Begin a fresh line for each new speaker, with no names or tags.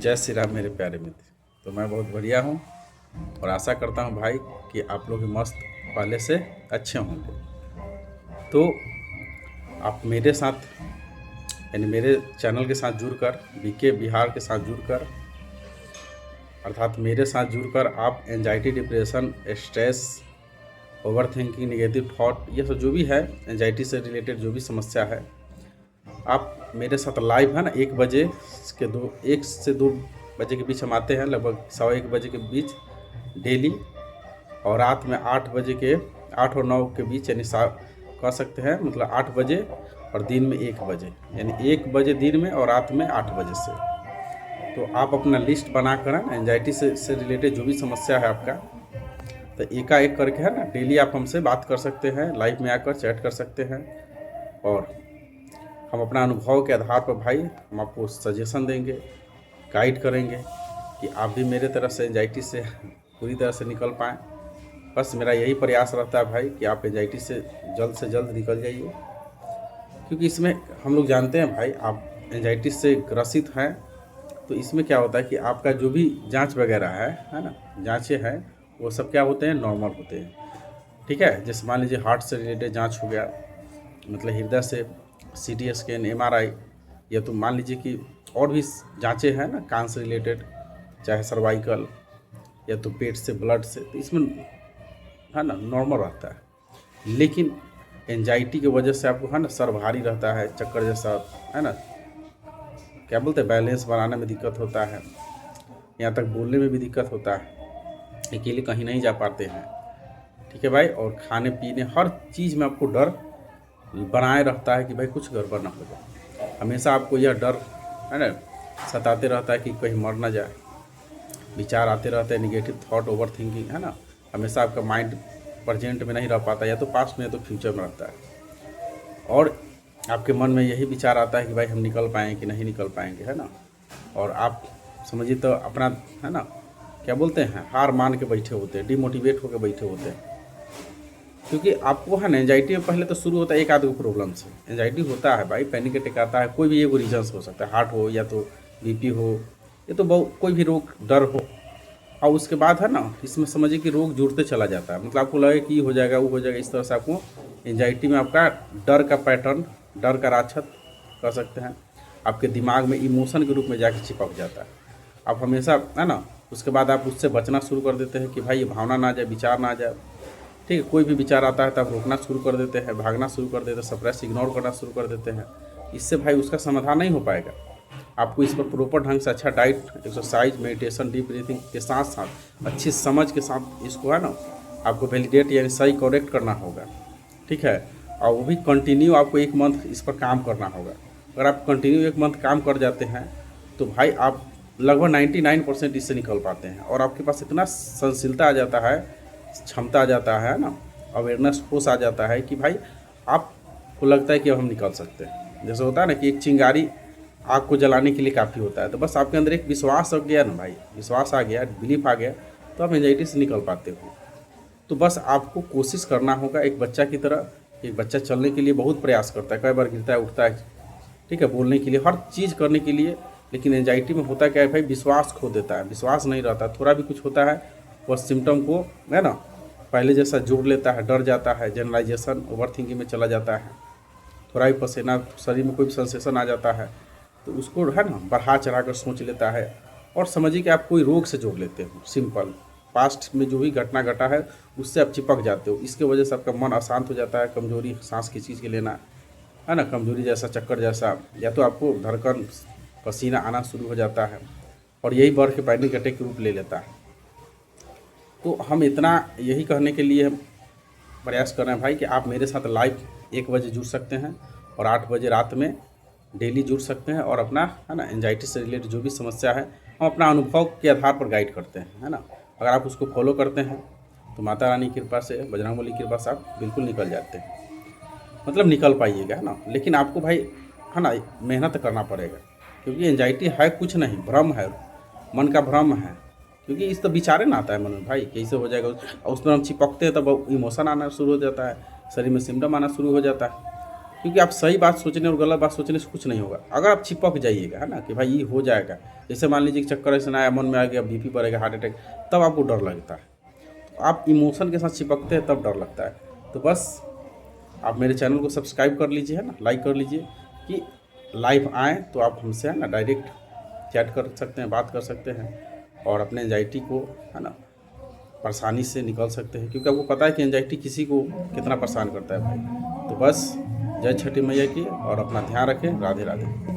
जय श्री राम मेरे प्यारे मित्र। तो मैं बहुत बढ़िया हूँ और आशा करता हूँ भाई कि आप लोग भी मस्त पहले से अच्छे होंगे। तो आप मेरे साथ यानी मेरे चैनल के साथ जुड़कर बीके बिहार के साथ जुड़कर अर्थात मेरे साथ जुड़कर आप anxiety, depression, stress, over thinking, negative thought, ये सब जो भी है एंजाइटी से रिलेटेड जो भी समस्या है, आप मेरे साथ लाइव है ना 1 से 2 बजे के बीच हम आते हैं, लगभग 1:15 के बीच डेली, और रात में 8 और 9 के बीच, यानी कह सकते हैं मतलब 8 बजे और दिन में 1 बजे, यानी 1 बजे दिन में और रात में 8 बजे से। तो आप अपना लिस्ट बना कर है ना एंजाइटी से रिलेटेड जो भी समस्या है आपका, तो एकाएक करके है ना डेली आप हमसे बात कर सकते हैं, लाइव में आकर चैट कर सकते हैं, और हम अपना अनुभव के आधार पर भाई हम आपको सजेशन देंगे, गाइड करेंगे कि आप भी मेरे तरफ से एंजाइटी से पूरी तरह से निकल पाएँ। बस मेरा यही प्रयास रहता है भाई कि आप एंजाइटी से जल्द निकल जाइए, क्योंकि इसमें हम लोग जानते हैं भाई आप एंजाइटी से ग्रसित हैं तो इसमें क्या होता है कि आपका जो भी जांच वगैरह है ना, जांचें हैं वो सब क्या होते हैं, नॉर्मल होते हैं। ठीक है, जैसे मान लीजिए हार्ट से रिलेटेड जांच हो गया, मतलब हृदय से CT स्कैन, MRI, या तो मान लीजिए कि और भी जांचें हैं ना कान से रिलेटेड, चाहे सर्वाइकल या तो पेट से, ब्लड से, तो इसमें है ना नॉर्मल रहता है। लेकिन एंजाइटी की वजह से आपको है ना सर भारी रहता है, चक्कर जैसा, है ना, क्या बोलते हैं, बैलेंस बनाने में दिक्कत होता है, यहाँ तक बोलने में भी दिक्कत होता है, अकेले कहीं नहीं जा पाते हैं। ठीक है भाई, और खाने पीने हर चीज़ में आपको डर बनाए रहता है कि भाई कुछ गड़बड़ ना हो जाए। हमेशा आपको यह डर है ना सताते रहता है कि कहीं मर ना जाए, विचार आते रहते हैं, निगेटिव थॉट, ओवर थिंकिंग, है ना, हमेशा आपका माइंड प्रेजेंट में नहीं रह पाता, या तो पास्ट में या तो फ्यूचर में रहता है, और आपके मन में यही विचार आता है कि भाई हम निकल पाएंगे कि नहीं निकल पाएंगे, है ना, और आप समझिए तो अपना है ना क्या बोलते हैं, हार मान के बैठे होते हैं, डिमोटिवेट होकर बैठे होते हैं, क्योंकि आपको है ना एंजाइटी में पहले तो शुरू होता है एक आध प्रॉब्लम से। एंजाइटी होता है भाई, पैनिक अटैक आता है, कोई भी एक रीजन हो सकता है, हार्ट हो या तो BP हो, या तो बहुत कोई भी रोग, डर हो, और उसके बाद है ना इसमें समझिए कि रोग जुड़ते चला जाता है, मतलब आपको लगे कि हो जाएगा वो हो जाएगा, इस तरह से आपको एंजाइटी में आपका डर का पैटर्न, डर का राक्षस कह सकते हैं, आपके दिमाग में इमोशन के रूप में जाके चिपक जाता है। आप हमेशा है ना उसके बाद आप उससे बचना शुरू कर देते हैं कि भाई ये भावना ना जाए, विचार ना जाए। ठीक है, कोई भी विचार आता है तो आप रोकना शुरू कर देते हैं, भागना शुरू कर देते हैं, सप्रेस, इग्नोर करना शुरू कर देते हैं। इससे भाई उसका समाधान नहीं हो पाएगा। आपको इस पर प्रॉपर ढंग से अच्छा diet, exercise, meditation, deep breathing के साथ साथ अच्छी समझ के साथ इसको है ना आपको वैलिडेट यानी सही करेक्ट करना होगा। ठीक है, और वो भी कंटिन्यू आपको 1 मंथ इस पर काम करना होगा। अगर आप कंटिन्यू 1 मंथ काम कर जाते हैं तो भाई आप लगभग 99% इससे निकल पाते हैं, और आपके पास इतना सहनशीलता आ जाता है, क्षमता आ जाता है ना, अवेयरनेस, होश आ जाता है कि भाई आपको लगता है कि अब हम निकल सकते हैं। जैसे होता है ना कि एक चिंगारी आग को जलाने के लिए काफ़ी होता है, तो बस आपके अंदर एक विश्वास आ गया ना भाई, विश्वास आ गया, बिलीफ आ गया, तो आप एंजाइटी से निकल पाते हो। तो बस आपको कोशिश करना होगा एक बच्चा की तरह। एक बच्चा चलने के लिए बहुत प्रयास करता है, कई बार गिरता है, उठता है, ठीक है, बोलने के लिए, हर चीज़ करने के लिए, लेकिन एंजाइटी में होता क्या है भाई, विश्वास खो देता है, विश्वास नहीं रहता, थोड़ा भी कुछ होता है वह सिम्टम को है ना पहले जैसा जोड़ लेता है, डर जाता है, जनरलाइजेशन, ओवर थिंकिंग में चला जाता है, थोड़ा भी पसीना, शरीर में कोई भी सेंसेशन आ जाता है तो उसको है ना बढ़ा चढ़ा कर सोच लेता है, और समझिए कि आप कोई रोग से जोड़ लेते हो। सिंपल, पास्ट में जो भी घटना घटा है उससे आप चिपक जाते हो, इसके वजह से आपका मन अशांत हो जाता है, कमजोरी, सांस की चीज़ के लेना, है ना, कमजोरी जैसा, चक्कर जैसा, या तो आपको धड़कन, पसीना आना शुरू हो जाता है, और यही बढ़ के पैनिक अटैक के रूप ले लेता है। तो हम इतना यही कहने के लिए प्रयास कर रहे हैं भाई कि आप मेरे साथ लाइव 1 बजे जुड़ सकते हैं और 8 बजे रात में डेली जुड़ सकते हैं, और अपना है ना एंजाइटी से रिलेटेड जो भी समस्या है हम अपना अनुभव के आधार पर गाइड करते हैं, है ना। अगर आप उसको फॉलो करते हैं तो माता रानी की कृपा से, बजरंगबली की कृपा से आप बिल्कुल निकल जाते हैं, मतलब निकल पाइएगा, है ना। लेकिन आपको भाई है ना मेहनत करना पड़ेगा, क्योंकि एंजाइटी है कुछ नहीं, भ्रम है, मन का भ्रम है, क्योंकि इस तो विचारे ना आता है मन में भाई कैसे हो जाएगा, और उसमें हम चिपकते हैं तब इमोशन आना शुरू हो जाता है, शरीर में सिम्टम आना शुरू हो जाता है। क्योंकि आप सही बात सोचने और गलत बात सोचने से कुछ नहीं होगा। अगर आप चिपक जाइएगा, है ना, कि भाई ये हो जाएगा, जैसे मान लीजिए कि चक्कर ऐसा आया, मन में आ गया, बीपी बढ़ेगा, हार्ट अटैक, तब आपको डर लगता है। तो आप इमोशन के साथ चिपकते हैं तब डर लगता है। तो बस आप मेरे चैनल को सब्सक्राइब कर लीजिए, है ना, लाइक कर लीजिए, कि लाइव आएँ तो आप हमसे, है ना, डायरेक्ट चैट कर सकते हैं, बात कर सकते हैं, और अपने एंजाइटी को, है ना, परेशानी से निकल सकते हैं। क्योंकि आपको पता है कि एंजाइटी किसी को कितना परेशान करता है भाई। तो बस जय छठी मैया की, और अपना ध्यान रखें। राधे राधे।